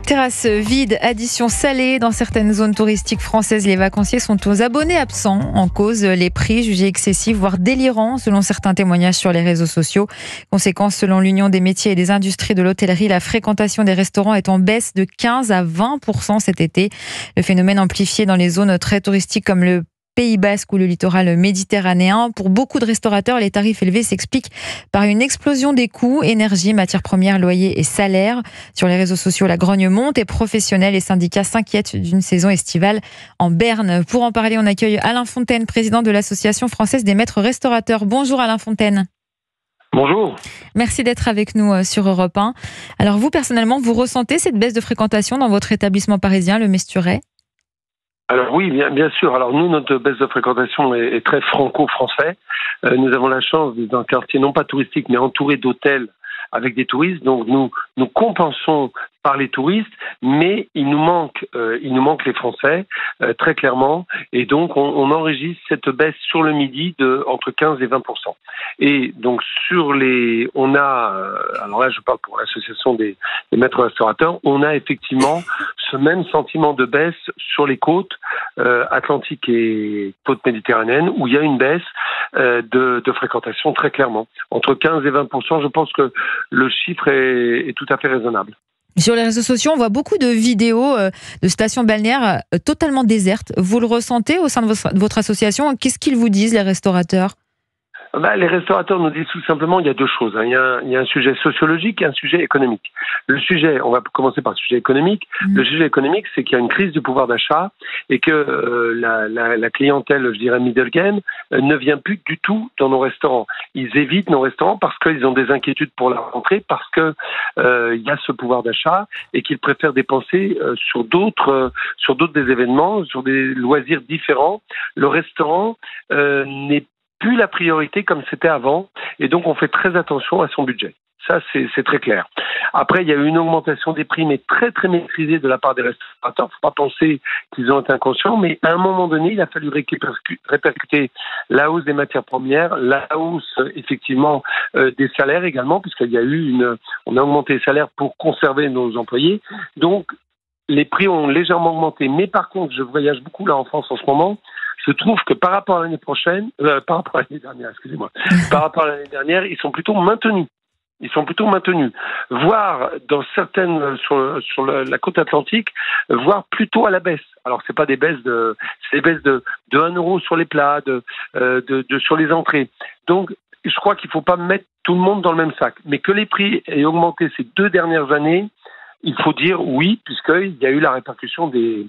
Terrasses vides, additions salées. Dans certaines zones touristiques françaises, les vacanciers sont aux abonnés absents. En cause, les prix jugés excessifs, voire délirants, selon certains témoignages sur les réseaux sociaux. Conséquence, selon l'Union des métiers et des industries de l'hôtellerie, la fréquentation des restaurants est en baisse de 15 à 20% cet été. Le phénomène amplifié dans les zones très touristiques comme le Pays Basque ou le littoral méditerranéen. Pour beaucoup de restaurateurs, les tarifs élevés s'expliquent par une explosion des coûts, énergie, matières premières, loyers et salaires. Sur les réseaux sociaux, la grogne monte et professionnels et syndicats s'inquiètent d'une saison estivale en berne. Pour en parler, on accueille Alain Fontaine, président de l'Association française des maîtres restaurateurs. Bonjour Alain Fontaine. Bonjour. Merci d'être avec nous sur Europe 1. Alors vous, personnellement, vous ressentez cette baisse de fréquentation dans votre établissement parisien, le Mesturet ? Alors oui, bien sûr. Alors nous, notre baisse de fréquentation est très franco-français. Nous avons la chance d'être dans un quartier non pas touristique, mais entouré d'hôtels avec des touristes. Donc nous compensons par les touristes, mais il nous manque les Français, très clairement. Et donc on enregistre cette baisse sur le midi de entre 15 et 20%. Et donc alors là je parle pour l'association des maîtres restaurateurs, on a effectivement ce même sentiment de baisse sur les côtes atlantiques et côtes méditerranéennes, où il y a une baisse de fréquentation très clairement. Entre 15 et 20%, je pense que le chiffre est tout à fait raisonnable. Sur les réseaux sociaux, on voit beaucoup de vidéos de stations balnéaires totalement désertes. Vous le ressentez au sein de votre association ? Qu'est-ce qu'ils vous disent, les restaurateurs ? Les restaurateurs nous disent tout simplement il y a deux choses. Il y a un sujet sociologique et un sujet économique. Le sujet, on va commencer par le sujet économique. Le sujet économique, c'est qu'il y a une crise du pouvoir d'achat et que la clientèle, je dirais middle game, ne vient plus du tout dans nos restaurants. Ils évitent nos restaurants parce qu'ils ont des inquiétudes pour la rentrée, parce que il y a ce pouvoir d'achat et qu'ils préfèrent dépenser sur d'autres des événements, sur des loisirs différents. Le restaurant n'est plus la priorité comme c'était avant, et donc on fait très attention à son budget. Ça, c'est très clair. Après, il y a eu une augmentation des prix, mais très très maîtrisée de la part des restaurateurs. Faut pas penser qu'ils ont été inconscients, mais à un moment donné, il a fallu répercuter la hausse des matières premières, la hausse effectivement des salaires également, puisqu'il y a eu on a augmenté les salaires pour conserver nos employés. Donc les prix ont légèrement augmenté, mais par contre, je voyage beaucoup là en France en ce moment. Je trouve que par rapport à l'année dernière, ils sont plutôt maintenus. Voire dans certaines sur la côte atlantique, voire plutôt à la baisse. Alors c'est des baisses de 1 euro sur les plats, sur les entrées. Donc je crois qu'il ne faut pas mettre tout le monde dans le même sac, mais que les prix aient augmenté ces 2 dernières années. Il faut dire oui, puisqu'il y a eu la répercussion de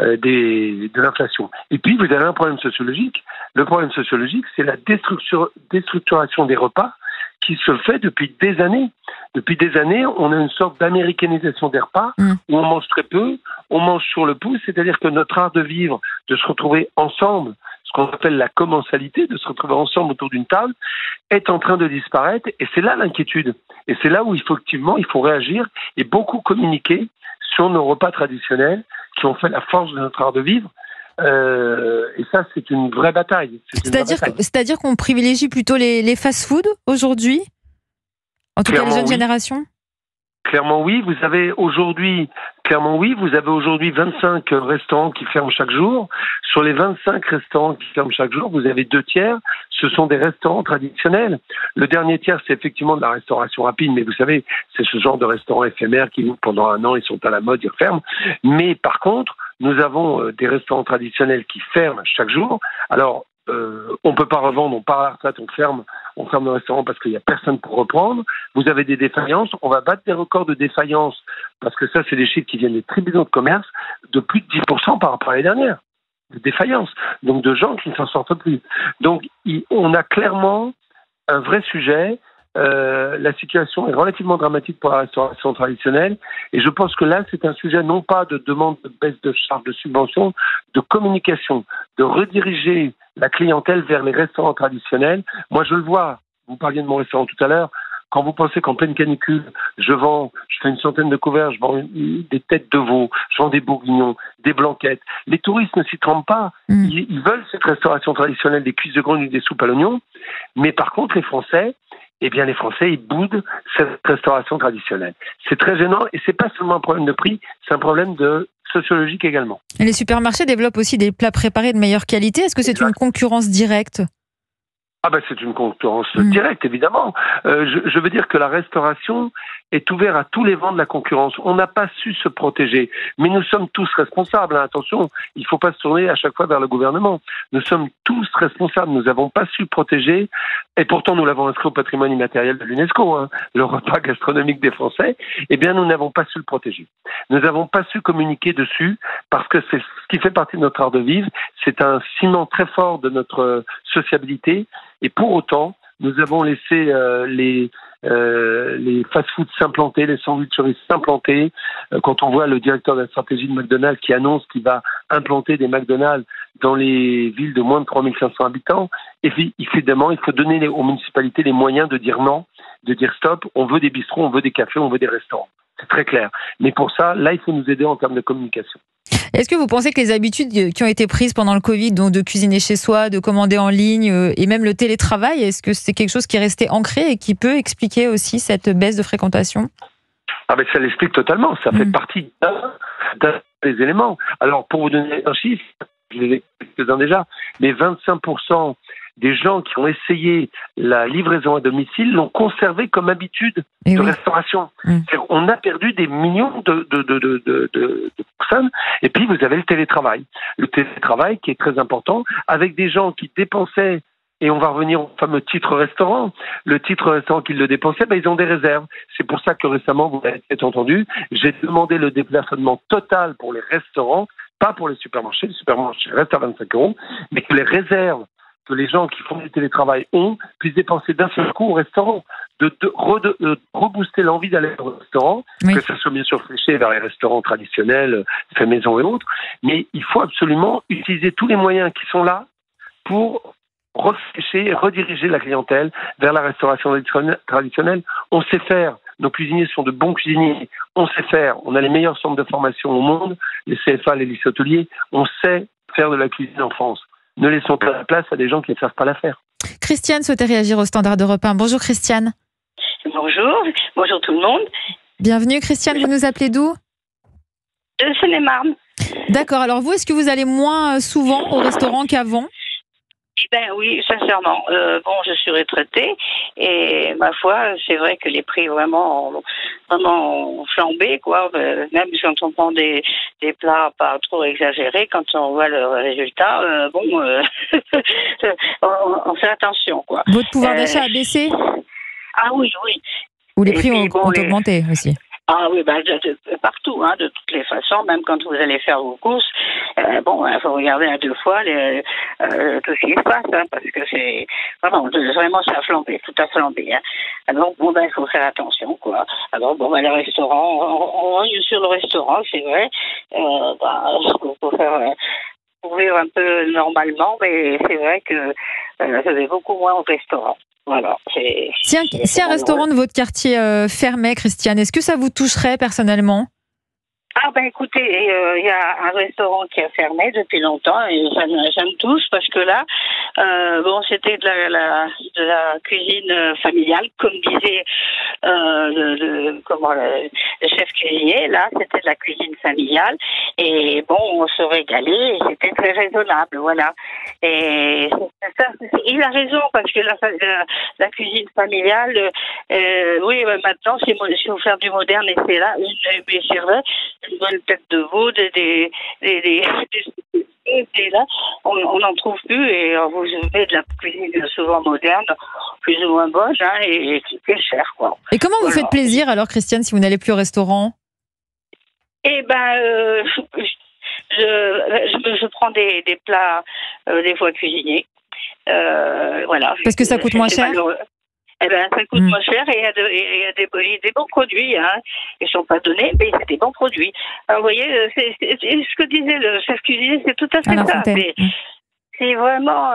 l'inflation. Et puis, vous avez un problème sociologique. Le problème sociologique, c'est la déstructuration des repas qui se fait depuis des années. Depuis des années, on a une sorte d'américanisation des repas où on mange très peu, on mange sur le pouce, c'est-à-dire que notre art de vivre, de se retrouver ensemble, ce qu'on appelle la commensalité, de se retrouver ensemble autour d'une table, est en train de disparaître, et c'est là l'inquiétude. Et c'est là où il faut réagir et beaucoup communiquer sur nos repas traditionnels qui ont fait la force de notre art de vivre. Et ça, c'est une vraie bataille. C'est-à-dire qu'on privilégie plutôt les fast-food aujourd'hui ? En tout cas, les jeunes générations ? Clairement oui, vous avez aujourd'hui 25 restaurants qui ferment chaque jour. Sur les 25 restaurants qui ferment chaque jour, vous avez 2 tiers, ce sont des restaurants traditionnels. Le dernier tiers, c'est effectivement de la restauration rapide, mais vous savez, c'est ce genre de restaurants éphémères qui, pendant 1 an, ils sont à la mode, ils referment. Mais par contre, nous avons des restaurants traditionnels qui ferment chaque jour. Alors, on peut pas revendre, on part à la retraite, on ferme le restaurant parce qu'il y a personne pour reprendre. Vous avez des défaillances, on va battre des records de défaillances parce que ça, c'est des chiffres qui viennent des tribunaux de commerce de plus de 10% par rapport à l'année dernière. De défaillances. Donc, de gens qui ne s'en sortent plus. Donc, on a clairement un vrai sujet. La situation est relativement dramatique pour la restauration traditionnelle et je pense que là c'est un sujet non pas de demande de baisse de charges de subventions, de communication, de rediriger la clientèle vers les restaurants traditionnels. Moi je le vois, vous parliez de mon restaurant tout à l'heure, quand vous pensez qu'en pleine canicule je fais une centaine de couverts, je vends des têtes de veau, je vends des bourguignons, des blanquettes, les touristes ne s'y trompent pas, ils veulent cette restauration traditionnelle, des cuisses de grenouille, des soupes à l'oignon, mais par contre les Français, eh bien les Français, ils boudent cette restauration traditionnelle. C'est très gênant et c'est pas seulement un problème de prix, c'est un problème sociologique également. Et les supermarchés développent aussi des plats préparés de meilleure qualité. Est-ce que c'est une concurrence directe ? Ah ben c'est une concurrence directe, évidemment. Je veux dire que la restauration est ouverte à tous les vents de la concurrence. On n'a pas su se protéger, mais nous sommes tous responsables. Hein. Attention, il ne faut pas se tourner à chaque fois vers le gouvernement. Nous sommes tous responsables. Nous n'avons pas su protéger, et pourtant nous l'avons inscrit au patrimoine immatériel de l'UNESCO, hein, le repas gastronomique des Français. Eh bien, nous n'avons pas su le protéger. Nous n'avons pas su communiquer dessus, parce que c'est ce qui fait partie de notre art de vivre. C'est un ciment très fort de notre sociabilité. Et pour autant, nous avons laissé les fast-foods s'implanter, les sandwicheries s'implanter. Quand on voit le directeur de la stratégie de McDonald's qui annonce qu'il va implanter des McDonald's dans les villes de moins de 3500 habitants, et puis évidemment, il faut donner aux municipalités les moyens de dire non, de dire stop, on veut des bistrots, on veut des cafés, on veut des restaurants. C'est très clair. Mais pour ça, là, il faut nous aider en termes de communication. Est-ce que vous pensez que les habitudes qui ont été prises pendant le Covid, donc de cuisiner chez soi, de commander en ligne et même le télétravail, est-ce que c'est quelque chose qui est resté ancré et qui peut expliquer aussi cette baisse de fréquentation ? Ah ben ça l'explique totalement. Ça fait partie d'un des éléments. Alors, pour vous donner un chiffre, je l'ai quelques-uns déjà, mais 25% des gens qui ont essayé la livraison à domicile l'ont conservé comme habitude de restauration. On a perdu des millions de personnes. Et puis, vous avez le télétravail. Le télétravail qui est très important, avec des gens qui dépensaient, et on va revenir au fameux titre restaurant. Le titre restaurant qu'ils le dépensaient, ils ont des réserves. C'est pour ça que récemment, vous l'avez peut-être entendu, j'ai demandé le déplafonnement total pour les restaurants, pas pour les supermarchés. Les supermarchés restent à 25 €, mais que les réserves que les gens qui font du télétravail puissent dépenser d'un seul coup au restaurant, de rebooster l'envie d'aller au restaurant, que ce soit bien sûr fléché vers les restaurants traditionnels, fait maison et autres, mais il faut absolument utiliser tous les moyens qui sont là pour reflécher et rediriger la clientèle vers la restauration traditionnelle. On sait faire. Nos cuisiniers sont de bons cuisiniers. On sait faire. On a les meilleurs centres de formation au monde, les CFA, les lycées hôteliers. On sait faire de la cuisine en France. Ne laissons pas la place à des gens qui ne savent pas la faire. Christiane souhaitait réagir au Standard d'Europe 1. Bonjour Christiane. Bonjour tout le monde. Bienvenue Christiane, vous nous appelez d'où ? De Seine-et-Marne. D'accord, alors vous, est-ce que vous allez moins souvent au restaurant qu'avant ? Oui, sincèrement. Je suis retraitée et ma foi, c'est vrai que les prix vraiment ont flambé, quoi. Même quand on prend des plats pas trop exagérés, quand on voit le résultat, on fait attention, quoi. Votre pouvoir d'achat a baissé ? Ah oui. Ou les prix ont augmenté aussi ? Ah oui, partout, hein, de toutes les façons, même quand vous allez faire vos courses, il faut regarder à deux fois tout ce qui se passe, hein, parce que c'est vraiment ça a flambé, tout a flambé. Hein. Alors il faut faire attention, quoi. Alors le restaurant, on revient sur le restaurant, c'est vrai. Faut faire pour vivre un peu normalement, mais c'est vrai que je vais beaucoup moins au restaurant. Voilà, si un restaurant de votre quartier fermait, Christiane, est-ce que ça vous toucherait personnellement ? Écoutez, il y a un restaurant qui a fermé depuis longtemps et ça me touche parce que là, c'était de la cuisine familiale, comme disait le chef cuisinier. Là, c'était de la cuisine familiale et on se régalait et c'était très raisonnable, voilà. Et ça, il a raison parce que la cuisine familiale, maintenant, si on faire du moderne et c'est là, c'est vrai. Une bonne tête de veau, et là, on n'en trouve plus et vous avez de la cuisine souvent moderne, plus ou moins bonne, hein, et qui est cher, quoi. Et comment vous faites plaisir alors, Christiane, si vous n'allez plus au restaurant ? Je prends des plats des fois cuisinés. Parce que ça coûte moins cher ? Ça coûte moins cher et il y a des bons produits. Hein. Ils ne sont pas donnés, mais c'est des bons produits. Alors, vous voyez, c'est ce que disait le chef cuisinier, c'est tout à fait ça. C'est vraiment...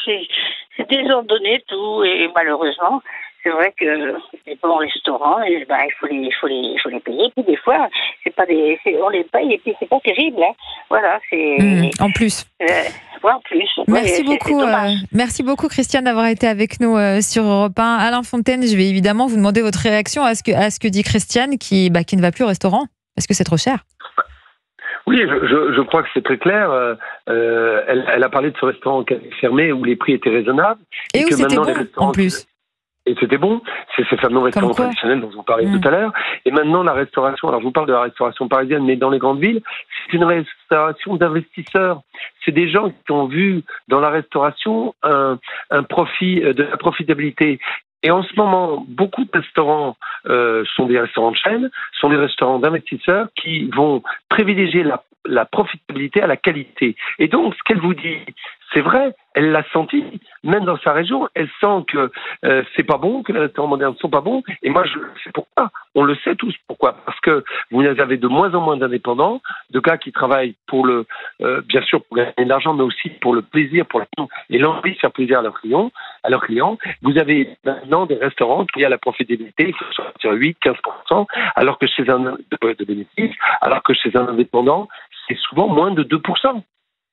c'est désordonné tout et malheureusement, c'est vrai que les bons restaurants, il faut les payer. Puis des fois, on les paye et puis c'est pas terrible. Hein. Voilà, c'est... En plus. voire plus. Merci beaucoup Christiane d'avoir été avec nous sur Europe 1. Alain Fontaine, je vais évidemment vous demander votre réaction à ce que dit Christiane qui ne va plus au restaurant parce que c'est trop cher. Oui, je crois que c'est très clair. Elle a parlé de ce restaurant qui avait fermé où les prix étaient raisonnables. Et où c'était bon en plus. Et c'était bon, c'est ces fameux restaurants traditionnels dont vous parliez tout à l'heure. Et maintenant, la restauration, alors je vous parle de la restauration parisienne, mais dans les grandes villes, c'est une restauration d'investisseurs. C'est des gens qui ont vu dans la restauration un profit, de la profitabilité. Et en ce moment, beaucoup de restaurants sont des restaurants de chaîne, sont des restaurants d'investisseurs qui vont privilégier la profitabilité à la qualité. Et donc, ce qu'elle vous dit, c'est vrai, elle l'a senti, même dans sa région, elle sent que c'est pas bon, que les restaurants modernes sont pas bons. Et moi, je sais pourquoi. On le sait tous pourquoi. Parce que vous avez de moins en moins d'indépendants, de gars qui travaillent pour bien sûr pour gagner de l'argent, mais aussi pour le plaisir, pour et l'envie de faire plaisir à leurs clients. Vous avez maintenant des restaurants qui à la profitabilité, il faut sortir 8-15%, alors que chez de bénéfices, alors que chez un indépendant, c'est souvent moins de 2%.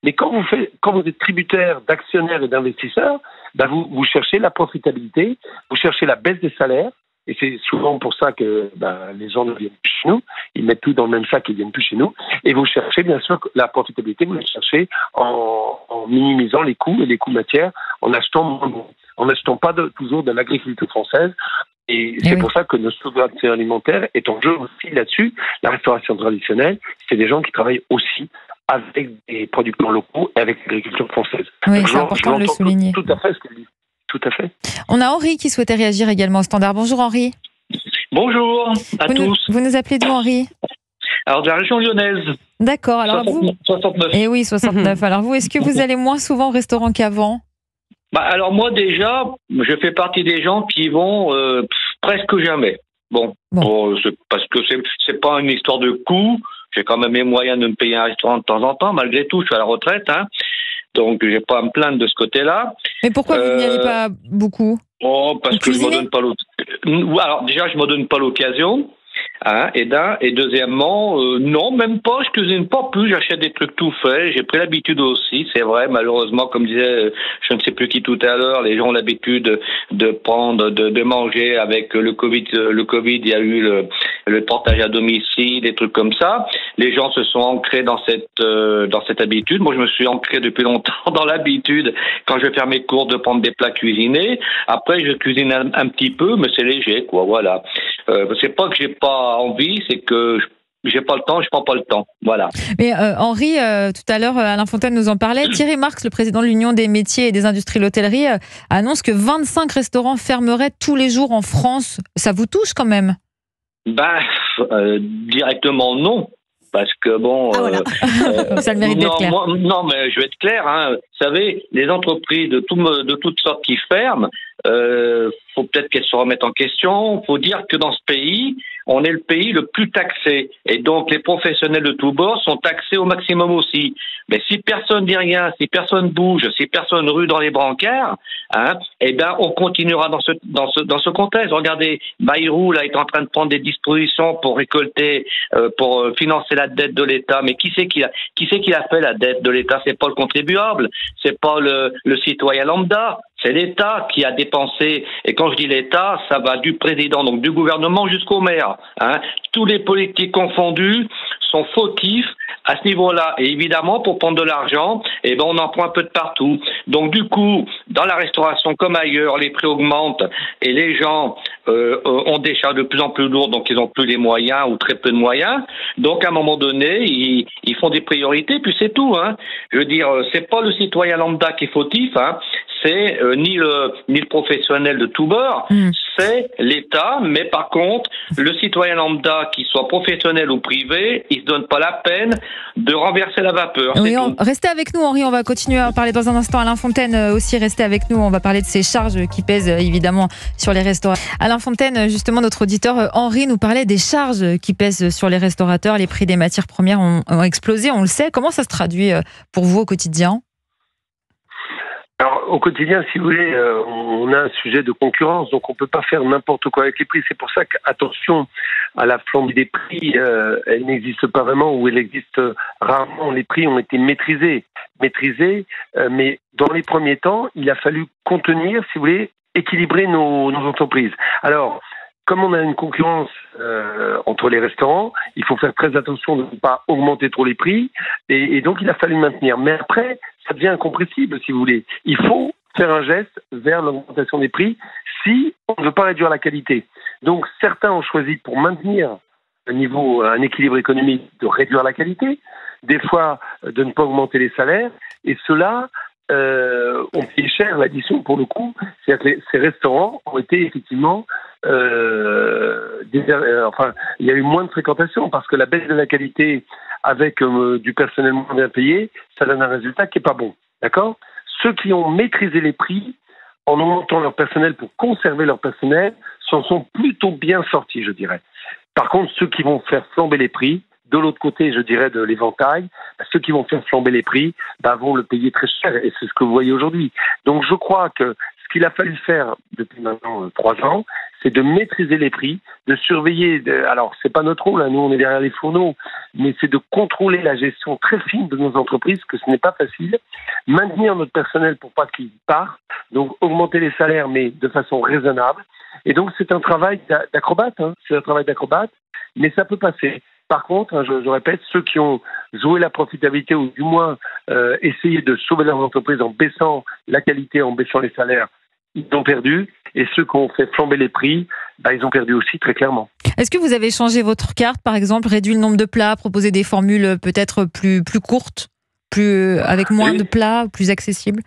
Mais quand vous êtes tributaire d'actionnaires et d'investisseurs, vous cherchez la profitabilité, vous cherchez la baisse des salaires, et c'est souvent pour ça que les gens ne viennent plus chez nous, ils mettent tout dans le même sac et ils viennent plus chez nous, et vous cherchez bien sûr la profitabilité, vous la cherchez en minimisant les coûts et les coûts matières, en n'achetant pas toujours de l'agriculture française. Et c'est pour ça que notre souveraineté alimentaire est en jeu aussi là-dessus. La restauration traditionnelle, c'est des gens qui travaillent aussi avec des producteurs locaux et avec l'agriculture française. Oui, c'est important de le souligner. Tout à fait ce qu'elle dit. Tout à fait. On a Henri qui souhaitait réagir également au standard. Bonjour Henri. Bonjour à tous. Vous nous appelez d'où Henri ? Alors de la région lyonnaise. D'accord, alors 69. Eh oui, 69. Alors vous, est-ce que vous allez moins souvent au restaurant qu'avant ? Alors moi déjà, je fais partie des gens qui vont presque jamais. Bon. Parce que c'est pas une histoire de coût. J'ai quand même les moyens de me payer un restaurant de temps en temps. Malgré tout, je suis à la retraite, donc j'ai pas à me plaindre de ce côté-là. Mais pourquoi vous n'y allez pas beaucoup ? Parce que je me donne pas l'occasion. Alors déjà, je me donne pas l'occasion. Et deuxièmement, non, même pas, je cuisine pas plus, j'achète des trucs tout faits, j'ai pris l'habitude aussi, c'est vrai, malheureusement, comme disait, je ne sais plus qui tout à l'heure, les gens ont l'habitude de manger avec le Covid, il y a eu le portage à domicile, des trucs comme ça. Les gens se sont ancrés dans cette habitude. Moi, je me suis ancré depuis longtemps dans l'habitude, quand je vais faire mes cours, de prendre des plats cuisinés. Après, je cuisine un petit peu, mais c'est léger, quoi, voilà. C'est pas que j'ai pas envie, c'est que j'ai pas le temps, je prends pas le temps. Voilà. Mais Henri, tout à l'heure, Alain Fontaine nous en parlait. Thierry Marx, le président de l'Union des métiers et des industries de l'hôtellerie, annonce que 25 restaurants fermeraient tous les jours en France. Ça vous touche quand même ? Directement non. Parce que bon... voilà. Ça le mérite d'être clair. Non, mais je vais être clair. Vous savez, les entreprises de toutes sortes qui ferment, faut peut-être qu'elles se remettent en question. Faut dire que dans ce pays, on est le pays le plus taxé. Et donc, les professionnels de tous bords sont taxés au maximum aussi. Mais si personne dit rien, si personne bouge, si personne rue dans les brancards, on continuera dans ce contexte. Regardez, Bayrou, là, est en train de prendre des dispositions pour récolter, pour financer la dette de l'État. Mais qui c'est qui a fait la dette de l'État? C'est pas le contribuable, c'est pas le citoyen lambda. C'est l'État qui a dépensé, et quand je dis l'État, ça va du président, donc du gouvernement jusqu'au maire. Tous les politiques confondus sont fautifs à ce niveau-là. Et évidemment, pour prendre de l'argent, on en prend un peu de partout. Donc du coup, dans la restauration comme ailleurs, les prix augmentent et les gens ont des charges de plus en plus lourdes, donc ils n'ont plus les moyens ou très peu de moyens. Donc à un moment donné, ils font des priorités, puis c'est tout. Je veux dire, c'est pas le citoyen lambda qui est fautif, c'est ni le professionnel de tout bord, c'est l'État. Mais par contre, le citoyen lambda, qu'il soit professionnel ou privé, il se donne pas la peine de renverser la vapeur. Oui, restez avec nous, Henri. On va continuer à en parler dans un instant. Alain Fontaine aussi, restez avec nous. On va parler de ces charges qui pèsent évidemment sur les restaurants. Alain Fontaine, justement, notre auditeur Henri nous parlait des charges qui pèsent sur les restaurateurs. Les prix des matières premières ont explosé, on le sait. Comment ça se traduit pour vous au quotidien ? Alors, au quotidien, si vous voulez, on a un sujet de concurrence, donc on ne peut pas faire n'importe quoi avec les prix. C'est pour ça qu'attention à la flambée des prix, elle n'existe pas vraiment ou elle existe rarement. Les prix ont été maîtrisés, mais dans les premiers temps, il a fallu contenir, si vous voulez, équilibrer nos entreprises. Alors, comme on a une concurrence entre les restaurants, il faut faire très attention de ne pas augmenter trop les prix, et donc il a fallu maintenir. Mais après, ça devient incompressible, si vous voulez. Il faut faire un geste vers l'augmentation des prix si on ne veut pas réduire la qualité. Donc certains ont choisi, pour maintenir un équilibre économique, de réduire la qualité, des fois de ne pas augmenter les salaires, et cela on paye cher l'addition pour le coup. C'est-à-dire que ces restaurants ont été effectivement il y a eu moins de fréquentation parce que la baisse de la qualité avec du personnel moins bien payé, ça donne un résultat qui est pas bon. D'accord ? Ceux qui ont maîtrisé les prix en augmentant leur personnel pour conserver leur personnel s'en sont plutôt bien sortis, je dirais. Par contre, ceux qui vont faire flamber les prix, de l'autre côté, je dirais, de l'éventail, ceux qui vont faire flamber les prix vont le payer très cher, et c'est ce que vous voyez aujourd'hui. Donc je crois que ce qu'il a fallu faire depuis maintenant 3 ans, c'est de maîtriser les prix, de surveiller, alors c'est pas notre rôle, nous on est derrière les fourneaux, mais c'est de contrôler la gestion très fine de nos entreprises, que ce n'est pas facile, maintenir notre personnel pour pas qu'il parte, donc augmenter les salaires mais de façon raisonnable, et donc c'est un travail d'acrobate, c'est un travail d'acrobate, mais ça peut passer. Par contre, je répète, ceux qui ont joué la profitabilité ou du moins essayé de sauver leur entreprise en baissant la qualité, en baissant les salaires, ils ont perdu. Et ceux qui ont fait flamber les prix, ils ont perdu aussi très clairement. Est-ce que vous avez changé votre carte, par exemple, réduit le nombre de plats, proposé des formules peut-être plus courtes, avec moins de plats, plus accessibles ?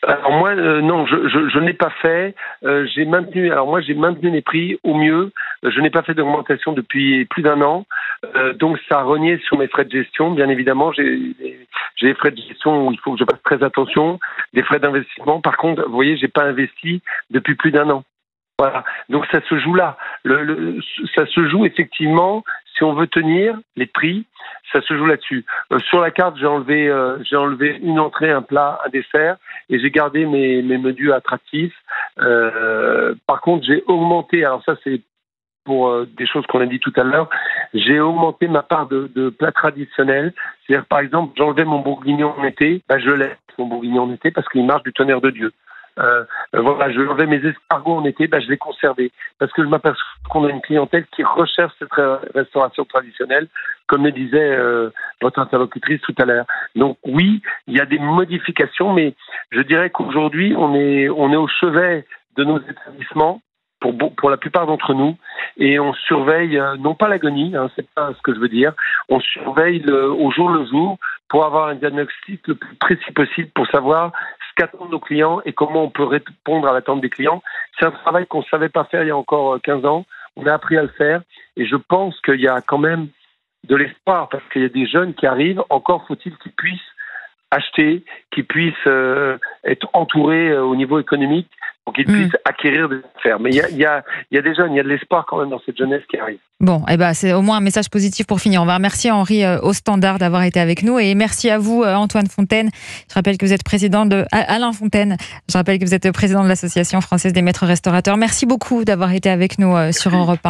Alors moi, non, je n'ai pas fait. J'ai maintenu les prix au mieux. Je n'ai pas fait d'augmentation depuis plus d'1 an. Donc ça a rogné sur mes frais de gestion. Bien évidemment, j'ai des frais de gestion où il faut que je fasse très attention. Des frais d'investissement. Par contre, vous voyez, j'ai pas investi depuis plus d'1 an. Voilà. Donc ça se joue là. Ça se joue effectivement. Si on veut tenir les prix, ça se joue là-dessus. Sur la carte, j'ai enlevé une entrée, un plat, un dessert, et j'ai gardé mes menus attractifs. Par contre, j'ai augmenté. Alors ça, c'est pour des choses qu'on a dit tout à l'heure. J'ai augmenté ma part de plats traditionnels. C'est-à-dire, par exemple, j'enlevais mon bourguignon en été, je laisse mon bourguignon en été parce qu'il marche du tonnerre de Dieu. Voilà, je enlevais mes escargots en été, je les conservais parce que je m'aperçois qu'on a une clientèle qui recherche cette restauration traditionnelle, comme le disait votre interlocutrice tout à l'heure. Donc oui, il y a des modifications, mais je dirais qu'aujourd'hui on est au chevet de nos établissements pour la plupart d'entre nous, et on surveille non pas l'agonie, c'est pas ce que je veux dire, on surveille au jour le jour pour avoir un diagnostic le plus précis possible pour savoir ce qu'attendent nos clients et comment on peut répondre à l'attente des clients. C'est un travail qu'on ne savait pas faire il y a encore 15 ans. On a appris à le faire et je pense qu'il y a quand même de l'espoir parce qu'il y a des jeunes qui arrivent. Encore faut-il qu'ils puissent acheter, qu'ils puissent être entourés au niveau économique pour qu'ils puissent acquérir des affaires. Mais il y a des jeunes, il y a de l'espoir quand même dans cette jeunesse qui arrive. Bon, c'est au moins un message positif pour finir. On va remercier Henri au Standard d'avoir été avec nous et merci à vous Antoine Fontaine. Je rappelle que vous êtes président de Alain Fontaine. Je rappelle que vous êtes président de l'Association française des maîtres restaurateurs. Merci beaucoup d'avoir été avec nous sur Europe 1.